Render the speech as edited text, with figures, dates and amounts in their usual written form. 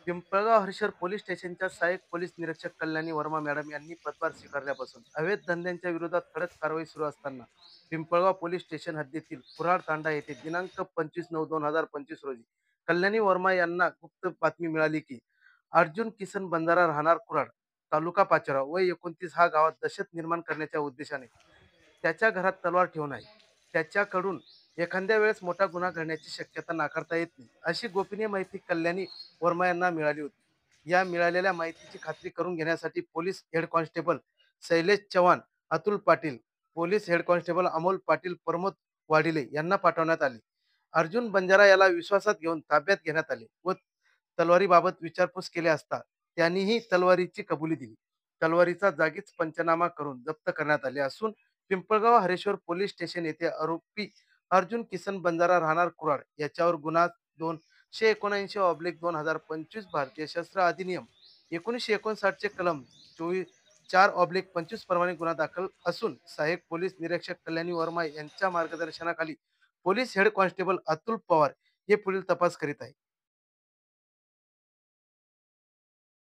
Pimpalgaon हरिशर police स्टेशनच्या सहाय्यक police निरीक्षक कल्याणी वर्मा मॅडम यांनी पदभार स्वीकारल्यापासून अवैध धंद्यांच्या विरोधात कडक कारवाई सुरू असताना पिंपळगाव पोलीस स्टेशन हद्दीतील कुऱ्हाड तांडा येथे दिनांक 25/9/2025 रोजी कल्याणी वर्मा यांना गुप्त बातमी मिळाली की अर्जुन किसन बंजारा राहणार कुऱ्हाड तालुका पाचोरा वय 29 हा गावात दहशत निर्माण करण्याच्या उद्देशाने त्याच्या घरात तलवार ठेवून आहे. त्याच्याकडून एखाद्या वेळेस मोठा गुन्हा घडण्याची शक्यता नाकारता येत नाही अशी गोपनीय माहिती कल्याणी वर्मा यांना मिळाली होती. या मिळालेल्या माहितीची खात्री करून घेण्यासाठी police head constable Shailesh Chavan, Atul Patil, police head constable Amol Patil, Pramod Wadile यांना पाठवण्यात आले. अर्जुन बंजारा याला विश्वासात घेऊन ताब्यात घेण्यात आले व तलवारीबाबत विचारपूस केली असता त्यांनीही तलवारीची कबुली दिली. तलवारीचा जागीच पंचनामा करून जप्त करण्यात आले असून पिंपळगाव हरेश्वर पोलीस स्टेशन येथे आरोपी अर्जुन किसन बंजारा राहणार कुराड याच्यावर गुन्हा 279/2025 भारतीय शस्त्र अधिनियम 1959 चे कलम 4/25 प्रमाणे गुन्हा दाखल असून सहाय्यक पोलीस निरीक्षक कल्याणी वर्मा यांच्या मार्गदर्शनाखाली police head constable Atul Pawar हे पुढील तपास करीत आहे.